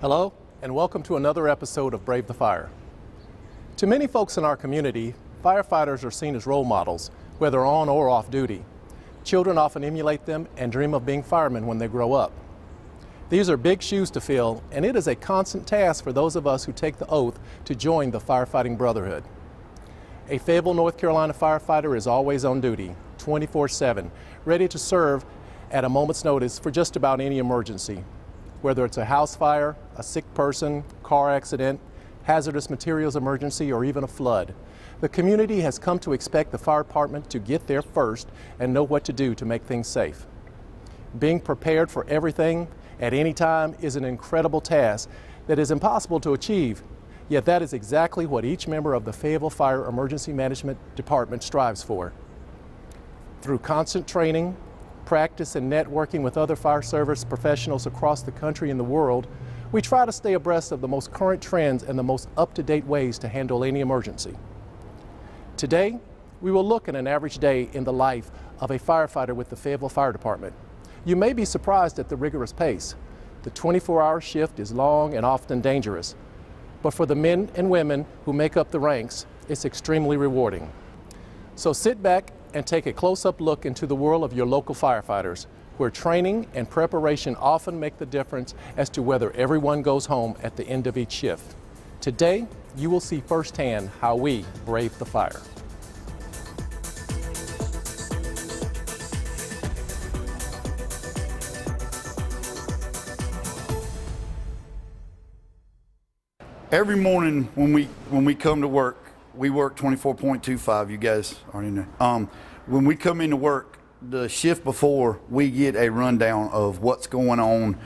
Hello, and welcome to another episode of Brave the Fire. To many folks in our community, firefighters are seen as role models, whether on or off duty. Children often emulate them and dream of being firemen when they grow up. These are big shoes to fill, and it is a constant task for those of us who take the oath to join the firefighting brotherhood. A Fayetteville, North Carolina firefighter is always on duty, 24/7, ready to serve at a moment's notice for just about any emergency. Whether it's a house fire, a sick person, car accident, hazardous materials emergency, or even a flood, the community has come to expect the fire department to get there first and know what to do to make things safe. Being prepared for everything at any time is an incredible task that is impossible to achieve, yet that is exactly what each member of the Fayetteville Fire Emergency Management Department strives for. Through constant training, practice, and networking with other fire service professionals across the country and the world, we try to stay abreast of the most current trends and the most up-to-date ways to handle any emergency. Today, we will look at an average day in the life of a firefighter with the Fayetteville Fire Department. You may be surprised at the rigorous pace. The 24-hour shift is long and often dangerous, but for the men and women who make up the ranks, it's extremely rewarding. So sit back and take a close-up look into the world of your local firefighters, where training and preparation often make the difference as to whether everyone goes home at the end of each shift. Today, you will see firsthand how we brave the fire. Every morning when we come to work, we work 24.25, you guys already know. When we come into work, the shift before, we get a rundown of what's going on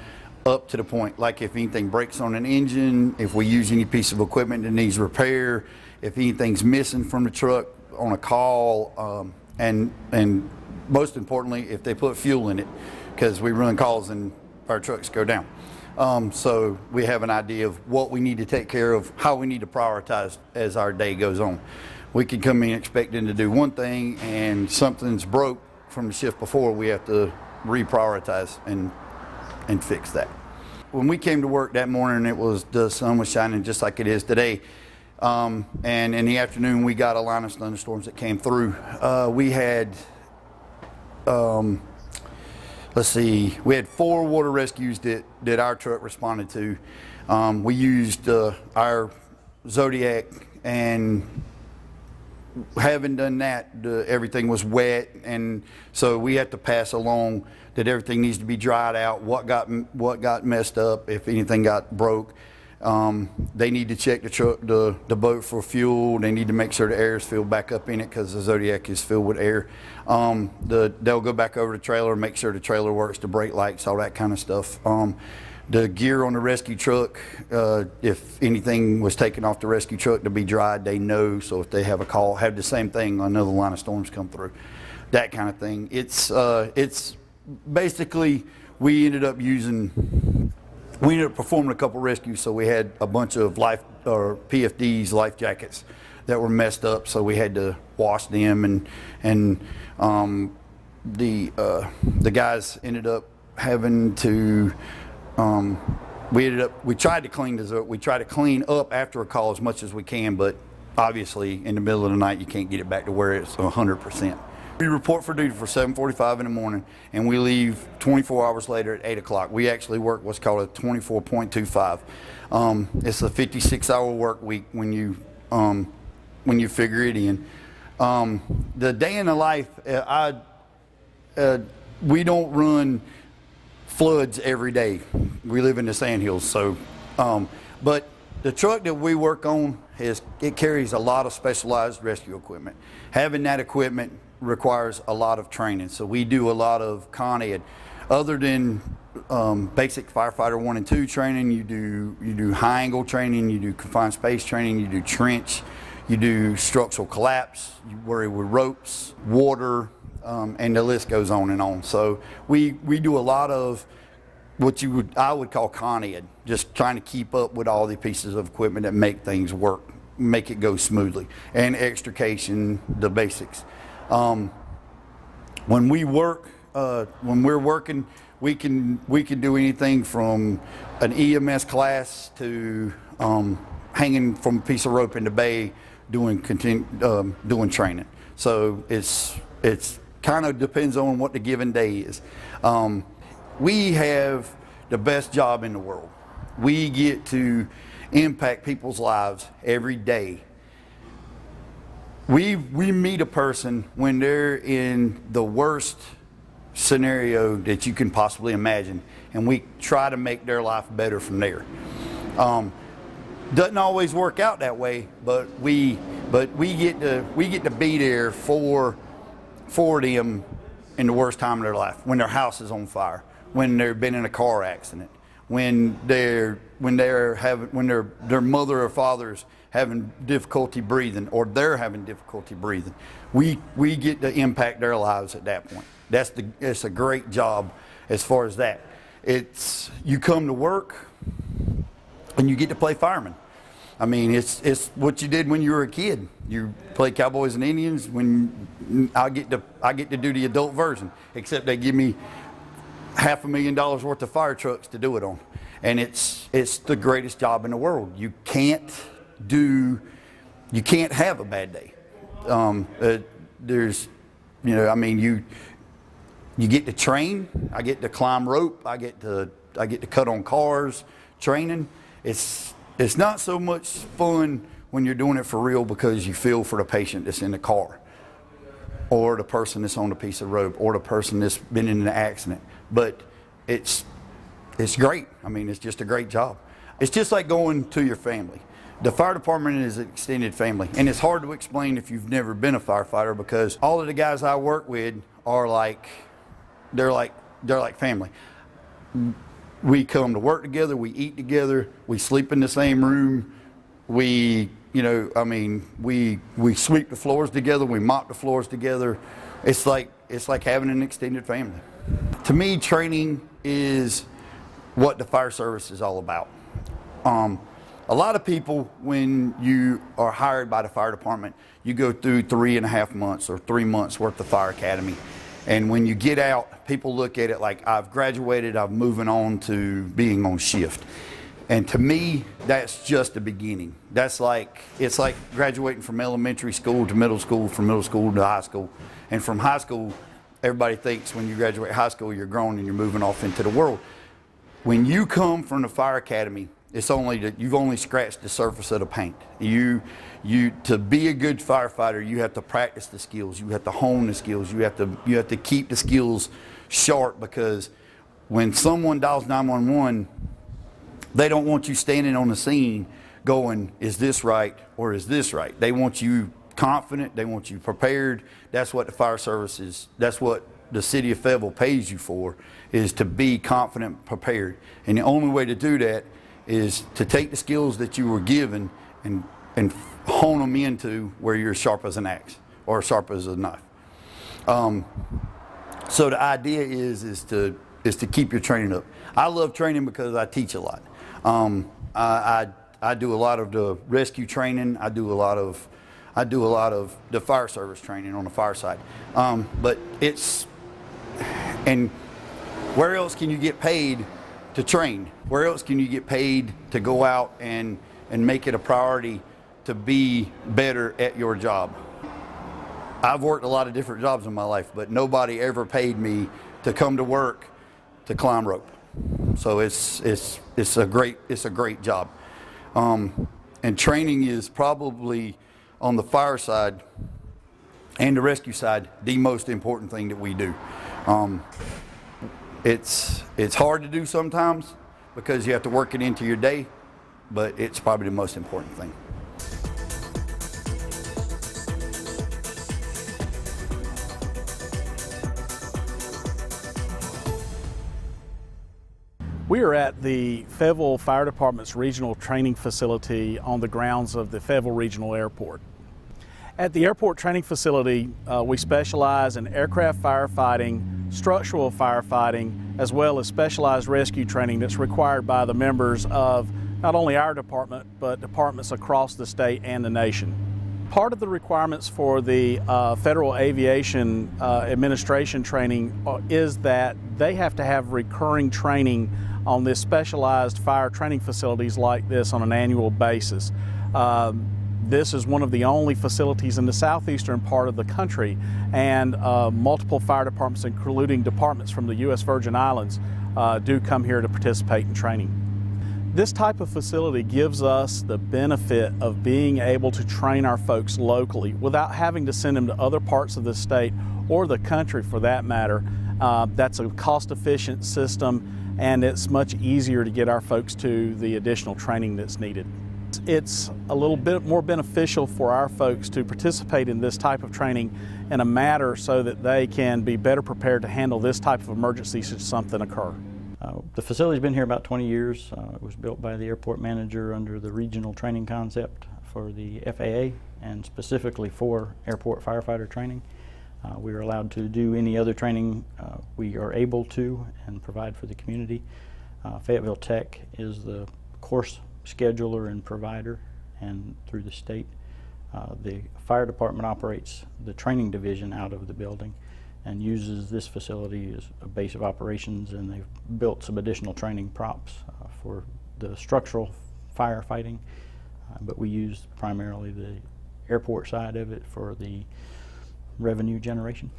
up to the point, like if anything breaks on an engine, if we use any piece of equipment that needs repair, if anything's missing from the truck on a call, and most importantly, if they put fuel in it, because we run calls and our trucks go down. So we have an idea of what we need to take care of, how we need to prioritize as our day goes on. We can come in expecting to do one thing and something's broke from the shift before, we have to reprioritize and fix that. When we came to work that morning, the sun was shining just like it is today. And in the afternoon, we got a line of thunderstorms that came through. We had, let's see, we had 4 water rescues that our truck responded to. We used our Zodiac, and having done that, everything was wet, and so we had to pass along that everything needs to be dried out, what got messed up, if anything got broke. They need to check the boat for fuel. They need to make sure the air is filled back up in it, because the Zodiac is filled with air. They'll go back over the trailer, make sure the trailer works, the brake lights, all that kind of stuff. The gear on the rescue truck, if anything was taken off the rescue truck to be dried, they know. So if they have a call, have the same thing, another line of storms come through, that kind of thing. It's basically, we ended up performing a couple rescues, so we had a bunch of PFDs, life jackets, that were messed up, so we had to wash them, and the guys ended up having to. We tried to clean up after a call as much as we can, but obviously in the middle of the night you can't get it back to where it's 100%. We report for duty for 7:45 in the morning, and we leave 24 hours later at 8 o'clock. We actually work what's called a 24.25. It's a 56-hour work week when you figure it in. The day in the life, we don't run floods every day. We live in the sandhills, so but the truck that we work on it carries a lot of specialized rescue equipment. Having that equipment requires a lot of training, so we do a lot of Con Ed. Other than basic firefighter 1 and 2 training, you do high angle training, you do confined space training, you do trench, you do structural collapse, you worry with ropes, water, and the list goes on and on. So we do a lot of what I would call Con Ed, just trying to keep up with all the pieces of equipment that make things work, make it go smoothly, and extrication, the basics. When we're working, we can do anything from an EMS class to hanging from a piece of rope in the bay doing training. So it's kind of depends on what the given day is. We have the best job in the world. We get to impact people's lives every day. We meet a person when they're in the worst scenario that you can possibly imagine, and we try to make their life better from there. Doesn't always work out that way, but we get to be there for them in the worst time of their life, when their house is on fire, when they've been in a car accident, when their mother or father's having difficulty breathing, or they're having difficulty breathing. We get to impact their lives at that point. It's a great job as far as that. You come to work and you get to play fireman. I mean, it's what you did when you were a kid. You play Cowboys and Indians. When I get to do the adult version, except they give me $500,000 worth of fire trucks to do it on, and it's the greatest job in the world. You can't have a bad day. I mean, you get to train. I get to climb rope. I get to cut on cars. Training. It's not so much fun when you're doing it for real, because you feel for the patient that's in the car, or the person that's on a piece of rope, or the person that's been in an accident. But it's great. I mean, it's just a great job. It's just like going to your family. The fire department is an extended family, and it's hard to explain if you've never been a firefighter, because all of the guys I work with are they're like family. We come to work together, we eat together, we sleep in the same room, we sweep the floors together, we mop the floors together. It's like having an extended family. To me, training is what the fire service is all about. A lot of people, when you are hired by the fire department, you go through 3.5 months or 3 months worth of fire academy. And when you get out, people look at it like, I've graduated, I'm moving on to being on shift. And to me, that's just the beginning. It's like graduating from elementary school to middle school, from middle school to high school. And from high school, everybody thinks when you graduate high school, you're grown and you're moving off into the world. When you come from the fire academy, it's only that you've only scratched the surface of the paint. To be a good firefighter, you have to practice the skills. You have to hone the skills. You have to keep the skills sharp, because when someone dials 911, they don't want you standing on the scene going, is this right or is this right? They want you confident. They want you prepared. That's what the fire service is. That's what the city of Fayetteville pays you for, is to be confident, prepared. And the only way to do that is to take the skills that you were given and hone them into where you're sharp as an axe or sharp as a knife. So the idea is to keep your training up. I love training because I teach a lot. I do a lot of the rescue training. I do a lot of the fire service training on the fire side. But and where else can you get paid to train? Where else can you get paid to go out and make it a priority to be better at your job? I've worked a lot of different jobs in my life, but nobody ever paid me to come to work to climb rope. So it's a great job. And training is probably, on the fire side and the rescue side, the most important thing that we do. It's hard to do sometimes because you have to work it into your day, but it's probably the most important thing. We are at the Fayetteville Fire Department's regional training facility on the grounds of the Fayetteville Regional Airport. At the airport training facility, we specialize in aircraft firefighting, structural firefighting, as well as specialized rescue training that's required by the members of not only our department, but departments across the state and the nation. Part of the requirements for the Federal Aviation Administration training is that they have to have recurring training on this specialized fire training facilities like this on an annual basis. This is one of the only facilities in the southeastern part of the country, and multiple fire departments, including departments from the U.S. Virgin Islands, do come here to participate in training. This type of facility gives us the benefit of being able to train our folks locally without having to send them to other parts of the state or the country for that matter. That's a cost-efficient system, and it's much easier to get our folks to the additional training that's needed. It's a little bit more beneficial for our folks to participate in this type of training in a manner so that they can be better prepared to handle this type of emergency should something occur. The facility's been here about 20 years. It was built by the airport manager under the regional training concept for the FAA and specifically for airport firefighter training. We are allowed to do any other training we are able to and provide for the community. Fayetteville Tech is the course scheduler and provider, and through the state. The fire department operates the training division out of the building and uses this facility as a base of operations, and they've built some additional training props for the structural firefighting, but we use primarily the airport side of it for the revenue generation.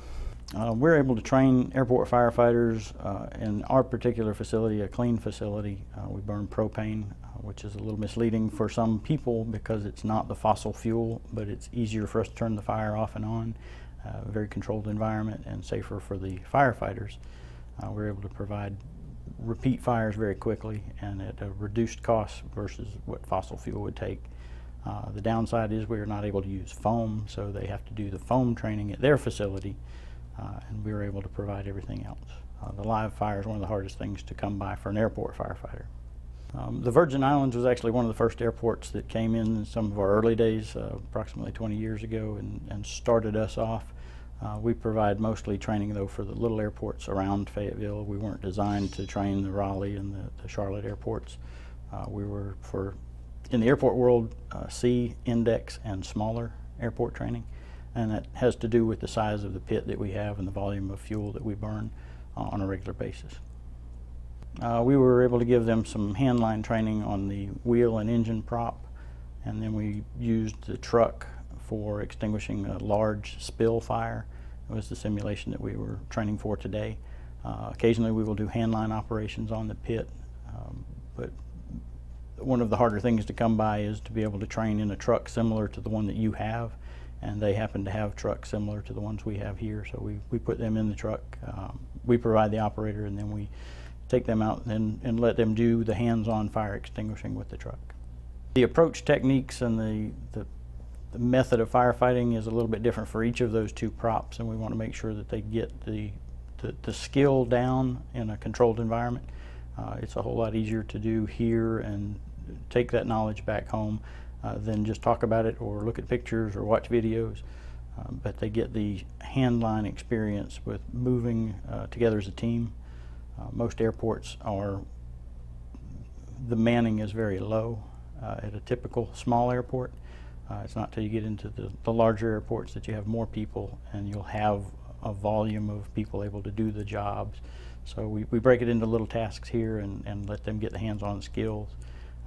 We're able to train airport firefighters in our particular facility, a clean facility. We burn propane, which is a little misleading for some people because it's not the fossil fuel, but it's easier for us to turn the fire off and on. A very controlled environment and safer for the firefighters. We're able to provide repeat fires very quickly and at a reduced cost versus what fossil fuel would take. The downside is we're not able to use foam, so they have to do the foam training at their facility, and we're able to provide everything else. The live fire is one of the hardest things to come by for an airport firefighter. The Virgin Islands was actually one of the first airports that came in some of our early days, approximately 20 years ago, and started us off. We provide mostly training, though, for the little airports around Fayetteville. We weren't designed to train the Raleigh and the Charlotte airports. We were in the airport world, C, index, and smaller airport training, and that has to do with the size of the pit that we have and the volume of fuel that we burn on a regular basis. We were able to give them some handline training on the wheel and engine prop, and then we used the truck for extinguishing a large spill fire. It was the simulation that we were training for today. Occasionally we will do handline operations on the pit, but one of the harder things to come by is to be able to train in a truck similar to the one that you have, and they happen to have trucks similar to the ones we have here, so we put them in the truck. We provide the operator, and then we take them out and let them do the hands-on fire extinguishing with the truck. The approach techniques and the method of firefighting is a little bit different for each of those two props, and we want to make sure that they get the skill down in a controlled environment. It's a whole lot easier to do here and take that knowledge back home than just talk about it or look at pictures or watch videos. But they get the handline experience with moving together as a team. Most airports the manning is very low at a typical small airport. It's not till you get into the larger airports that you have more people, and you'll have a volume of people able to do the jobs. So we break it into little tasks here and let them get the hands-on skills.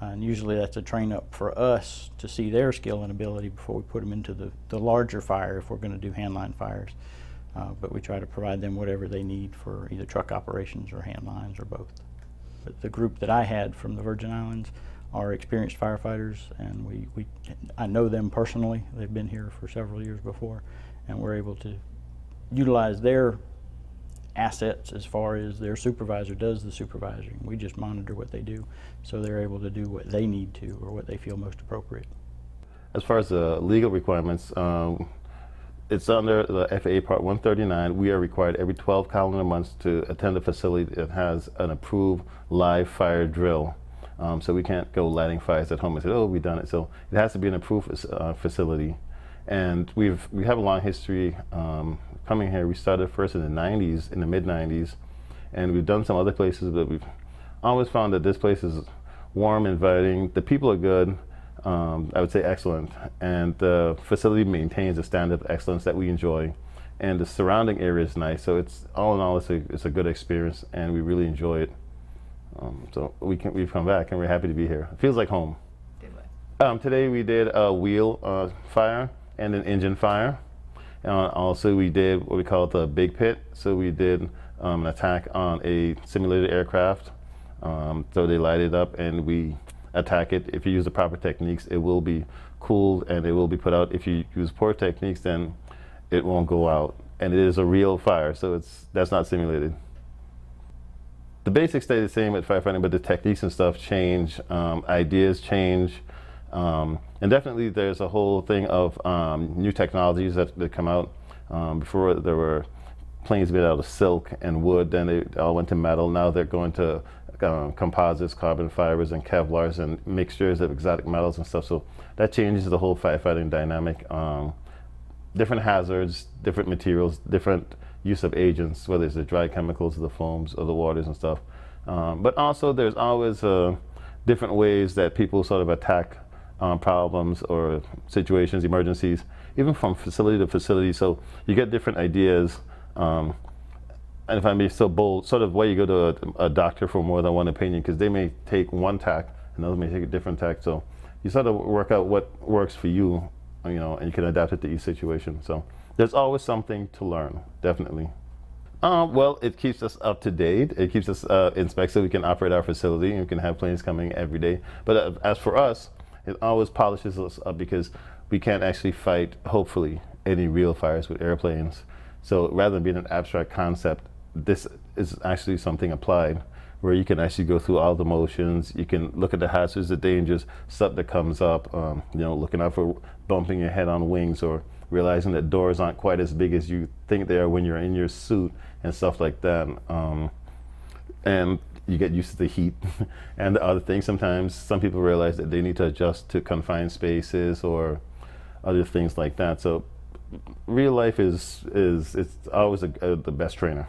And usually that's a train up for us to see their skill and ability before we put them into the larger fire if we're going to do handline fires. But we try to provide them whatever they need for either truck operations or handlines or both. But the group that I had from the Virgin Islands are experienced firefighters, and I know them personally. They've been here for several years before, and we're able to utilize their assets as far as their supervisor does the supervising. We just monitor what they do, so they're able to do what they need to or what they feel most appropriate. As far as the legal requirements, it's under the FAA Part 139. We are required every 12 calendar months to attend a facility that has an approved live fire drill. So we can't go lighting fires at home and say, oh, we've done it. So it has to be an approved facility. And we have a long history coming here. We started first in the 90s, in the mid-90s, and we've done some other places, but we've always found that this place is warm, inviting. The people are good. I would say excellent, and the facility maintains a standard of excellence that we enjoy, and the surrounding area is nice. So it's all in all, it's a good experience, and we really enjoy it. So we've come back, and we're happy to be here. It feels like home. Today we did a wheel fire and an engine fire. Also we did what we call the big pit. So we did an attack on a simulated aircraft. So they light it up and we attack it. If you use the proper techniques, it will be cooled and it will be put out. If you use poor techniques, then it won't go out. And it is a real fire, so that's not simulated. The basics stay the same with firefighting, but the techniques and stuff change, ideas change, and definitely there's a whole thing of new technologies that come out. Before there were planes made out of silk and wood, then they all went to metal. Now they're going to composites, carbon fibers, and Kevlars, and mixtures of exotic metals and stuff. So that changes the whole firefighting dynamic. Different hazards, different materials, different use of agents, whether it's the dry chemicals, the foams, or the waters and stuff. But also there's always different ways that people sort of attack problems or situations, emergencies, even from facility to facility. So you get different ideas. And if I may be so bold, sort of why you go to a doctor for more than one opinion, because they may take one tack and others may take a different tack. So you sort of work out what works for you, you know, and you can adapt it to each situation. So there's always something to learn, definitely. Well, it keeps us up to date. It keeps us in spec so we can operate our facility and we can have planes coming every day. But as for us, it always polishes us up because we can't actually fight, hopefully, any real fires with airplanes. So rather than being an abstract concept, this is actually something applied where you can actually go through all the motions. You can look at the hazards, the dangers, stuff that comes up, you know, looking out for bumping your head on wings or realizing that doors aren't quite as big as you think they are when you're in your suit and stuff like that. And you get used to the heat and the other things. Sometimes some people realize that they need to adjust to confined spaces or other things like that. So real life it's always the best trainer.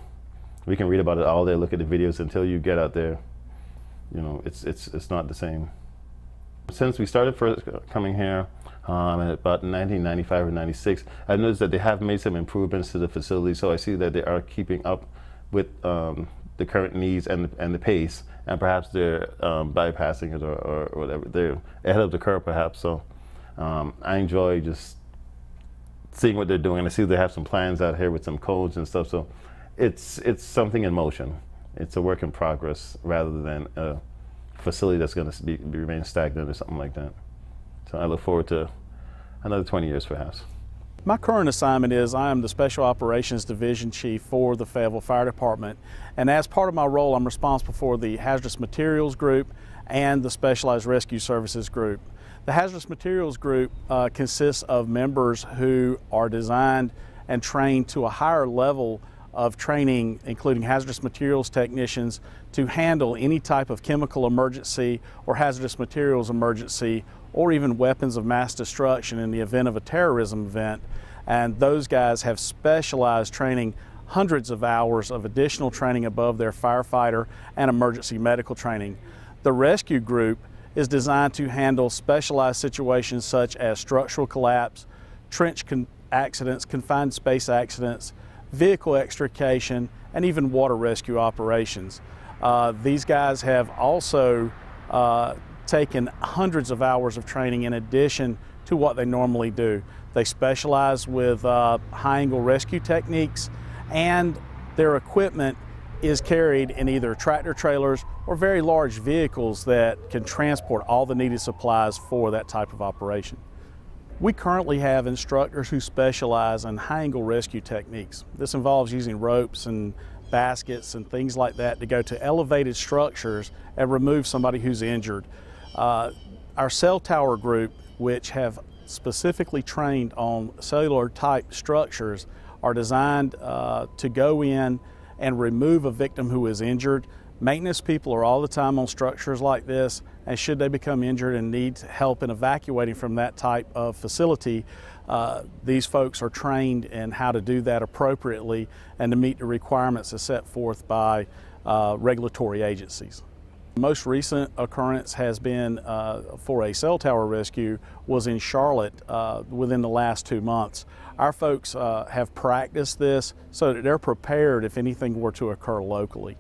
We can read about it all day, look at the videos, until you get out there, you know, it's not the same. Since we started first coming here at about 1995 or 96, I've noticed that they have made some improvements to the facility. So I see that they are keeping up with the current needs and the pace, and perhaps they're bypassing it or whatever. They're ahead of the curve, perhaps. So I enjoy just seeing what they're doing. I see they have some plans out here with some codes and stuff. So it's something in motion. It's a work in progress rather than a facility that's going to remain stagnant or something like that. So I look forward to another 20 years perhaps. My current assignment is I am the Special Operations Division Chief for the Fayetteville Fire Department, and as part of my role I'm responsible for the Hazardous Materials Group and the Specialized Rescue Services Group. The Hazardous Materials Group consists of members who are designed and trained to a higher level of training, including hazardous materials technicians, to handle any type of chemical emergency or hazardous materials emergency, or even weapons of mass destruction in the event of a terrorism event. And those guys have specialized training, hundreds of hours of additional training above their firefighter and emergency medical training. The rescue group is designed to handle specialized situations such as structural collapse, trench accidents, confined space accidents, vehicle extrication, and even water rescue operations. These guys have also taken hundreds of hours of training in addition to what they normally do. They specialize with high-angle rescue techniques, and their equipment is carried in either tractor trailers or very large vehicles that can transport all the needed supplies for that type of operation. We currently have instructors who specialize in high-angle rescue techniques. This involves using ropes and baskets and things like that to go to elevated structures and remove somebody who's injured. Our cell tower group, which have specifically trained on cellular type structures, are designed to go in and remove a victim who is injured. Maintenance people are all the time on structures like this, and should they become injured and need help in evacuating from that type of facility, these folks are trained in how to do that appropriately and to meet the requirements as set forth by regulatory agencies. The most recent occurrence has been for a cell tower rescue was in Charlotte within the last 2 months. Our folks have practiced this so that they're prepared if anything were to occur locally.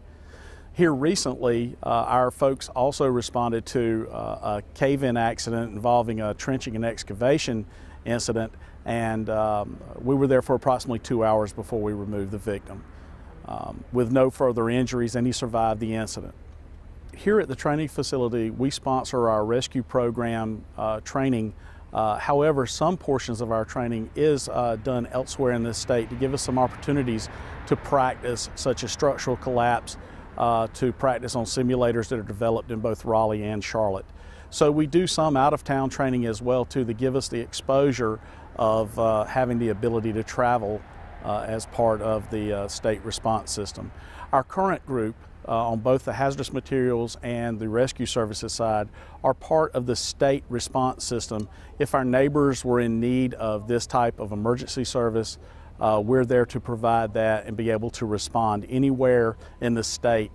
Here recently, our folks also responded to a cave-in accident involving a trenching and excavation incident, and we were there for approximately 2 hours before we removed the victim with no further injuries, and he survived the incident. Here at the training facility, we sponsor our rescue program training. However, some portions of our training is done elsewhere in this state to give us some opportunities to practice, such as structural collapse, to practice on simulators that are developed in both Raleigh and Charlotte. So we do some out-of-town training as well too, to give us the exposure of having the ability to travel as part of the state response system. Our current group on both the hazardous materials and the rescue services side are part of the state response system. If our neighbors were in need of this type of emergency service, we're there to provide that and be able to respond anywhere in the state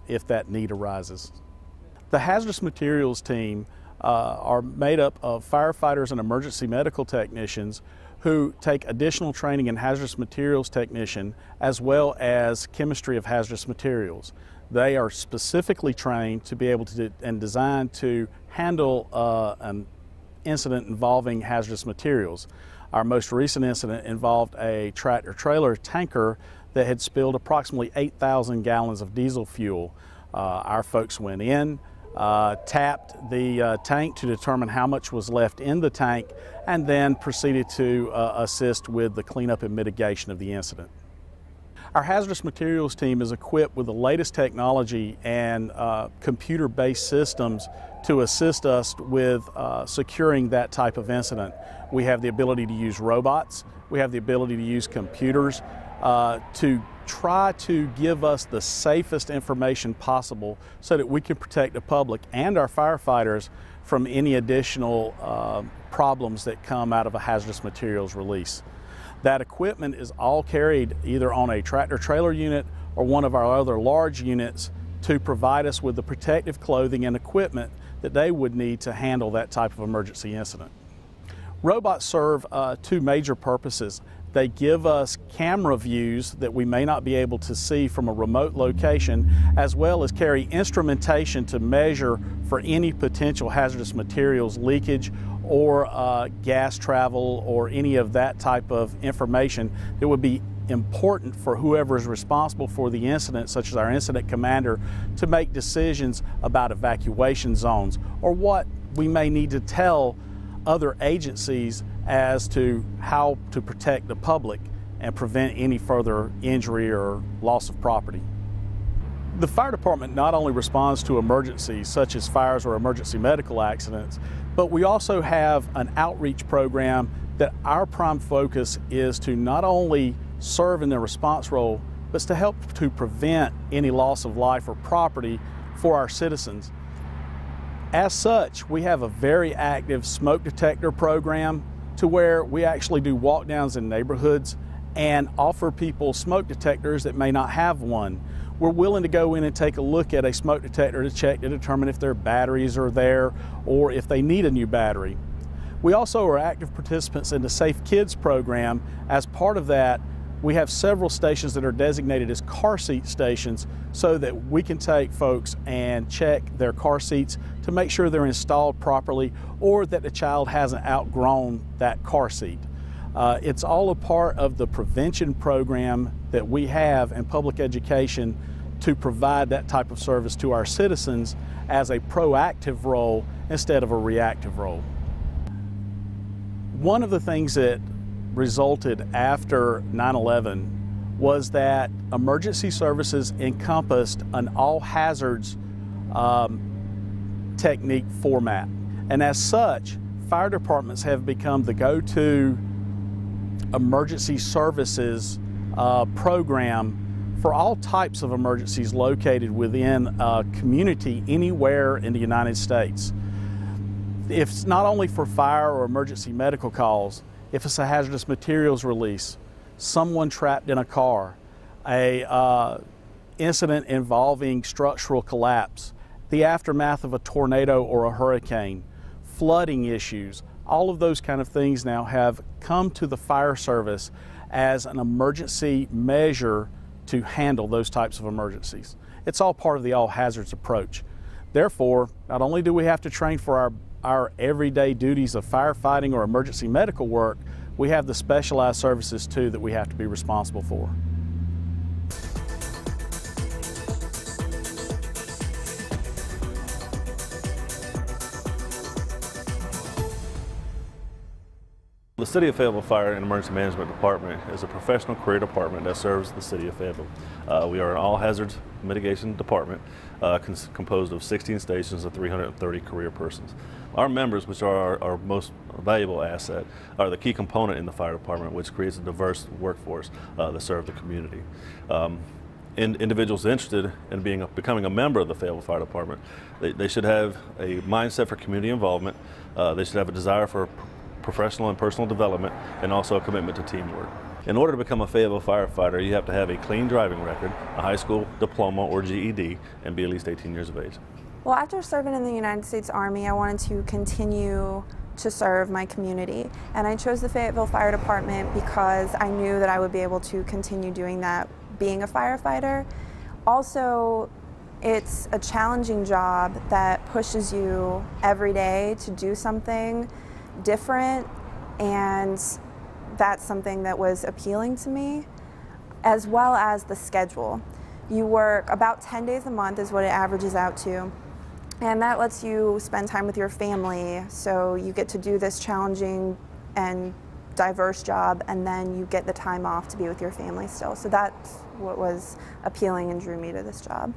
if that need arises. The hazardous materials team are made up of firefighters and emergency medical technicians who take additional training in hazardous materials technician as well as chemistry of hazardous materials. They are specifically trained to be able to and designed to handle an incident involving hazardous materials. Our most recent incident involved a tractor-trailer tanker that had spilled approximately 8,000 gallons of diesel fuel. Our folks went in, tapped the tank to determine how much was left in the tank, and then proceeded to assist with the cleanup and mitigation of the incident. Our hazardous materials team is equipped with the latest technology and computer-based systems to assist us with securing that type of incident. We have the ability to use robots, we have the ability to use computers to try to give us the safest information possible so that we can protect the public and our firefighters from any additional problems that come out of a hazardous materials release. That equipment is all carried either on a tractor-trailer unit or one of our other large units to provide us with the protective clothing and equipment that they would need to handle that type of emergency incident. Robots serve two major purposes. They give us camera views that we may not be able to see from a remote location, as well as carry instrumentation to measure for any potential hazardous materials leakage or gas travel or any of that type of information that would be important for whoever is responsible for the incident, such as our incident commander, to make decisions about evacuation zones or what we may need to tell other agencies as to how to protect the public and prevent any further injury or loss of property. The fire department not only responds to emergencies such as fires or emergency medical accidents, but we also have an outreach program that our prime focus is to not only serve in the response role, but to help to prevent any loss of life or property for our citizens. As such, we have a very active smoke detector program to where we actually do walk downs in neighborhoods and offer people smoke detectors that may not have one. We're willing to go in and take a look at a smoke detector to check to determine if their batteries are there or if they need a new battery. We also are active participants in the Safe Kids program. As part of that, we have several stations that are designated as car seat stations so that we can take folks and check their car seats to make sure they're installed properly or that the child hasn't outgrown that car seat. It's all a part of the prevention program that we have in public education to provide that type of service to our citizens as a proactive role instead of a reactive role. One of the things that resulted after 9/11 was that emergency services encompassed an all hazards technique format. And as such, fire departments have become the go-to emergency services program for all types of emergencies located within a community anywhere in the United States. If it's not only for fire or emergency medical calls, if it's a hazardous materials release, someone trapped in a car, a incident involving structural collapse, the aftermath of a tornado or a hurricane, flooding issues, all of those kind of things now have come to the fire service as an emergency measure to handle those types of emergencies. It's all part of the all hazards approach. Therefore, not only do we have to train for our everyday duties of firefighting or emergency medical work, we have the specialized services too that we have to be responsible for. The City of Fayetteville Fire and Emergency Management Department is a professional career department that serves the City of Fayetteville. We are an all hazards mitigation department composed of 16 stations and 330 career persons. Our members, which are our most valuable asset, are the key component in the fire department, which creates a diverse workforce that serve the community. Individuals interested in becoming a member of the Fayetteville Fire Department, they should have a mindset for community involvement, they should have a desire for professional and personal development, and also a commitment to teamwork. In order to become a Fayetteville firefighter, you have to have a clean driving record, a high school diploma or GED, and be at least 18 years of age. Well, after serving in the United States Army, I wanted to continue to serve my community, and I chose the Fayetteville Fire Department because I knew that I would be able to continue doing that, being a firefighter. Also, it's a challenging job that pushes you every day to do something different, and that's something that was appealing to me, as well as the schedule. You work about 10 days a month is what it averages out to, and that lets you spend time with your family, so you get to do this challenging and diverse job, and then you get the time off to be with your family still. So that's what was appealing and drew me to this job.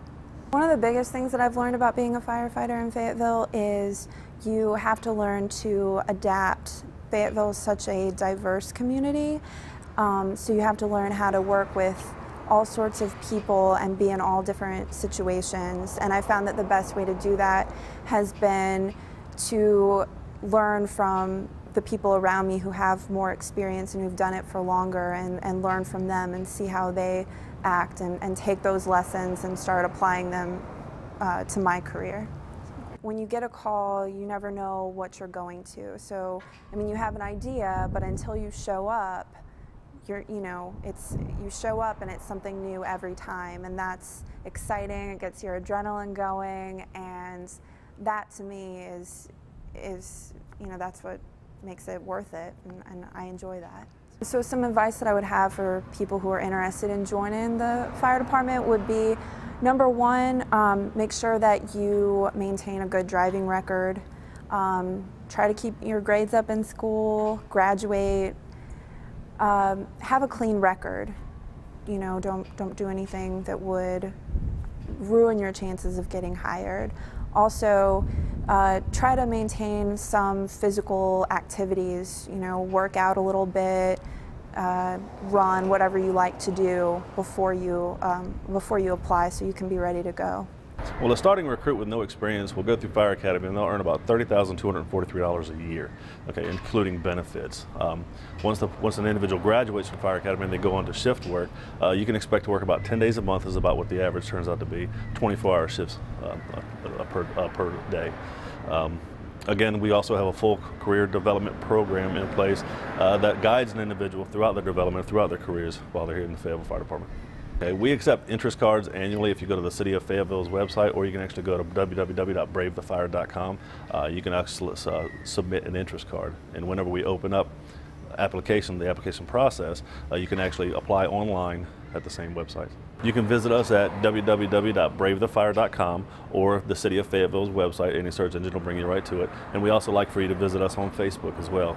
One of the biggest things that I've learned about being a firefighter in Fayetteville is you have to learn to adapt. Fayetteville is such a diverse community, so you have to learn how to work with all sorts of people and be in all different situations. And I found that the best way to do that has been to learn from the people around me who have more experience and who've done it for longer, and learn from them and see how they act, and take those lessons and start applying them to my career. When you get a call, you never know what you're going to. So, I mean, you have an idea, but until you show up, you show up and it's something new every time, and that's exciting. It gets your adrenaline going, and that to me is that's what makes it worth it, and I enjoy that. So some advice that I would have for people who are interested in joining the fire department would be, number one, make sure that you maintain a good driving record. Try to keep your grades up in school, graduate, have a clean record. Don't do anything that would ruin your chances of getting hired. Also, try to maintain some physical activities, work out a little bit, run, whatever you like to do before you apply, so you can be ready to go. Well, a starting recruit with no experience will go through Fire Academy and they'll earn about $30,243 a year, okay, including benefits. Once an individual graduates from Fire Academy and they go on to shift work, you can expect to work about 10 days a month is about what the average turns out to be, 24-hour shifts per day. Again, we also have a full career development program in place that guides an individual throughout their development, throughout their careers while they're here in the Fayetteville Fire Department. Okay, we accept interest cards annually if you go to the City of Fayetteville's website, or you can actually go to www.bravethefire.com. You can actually submit an interest card, and whenever we open up the application process, you can actually apply online at the same website. You can visit us at www.bravethefire.com or the City of Fayetteville's website. Any search engine will bring you right to it. And we also like for you to visit us on Facebook as well.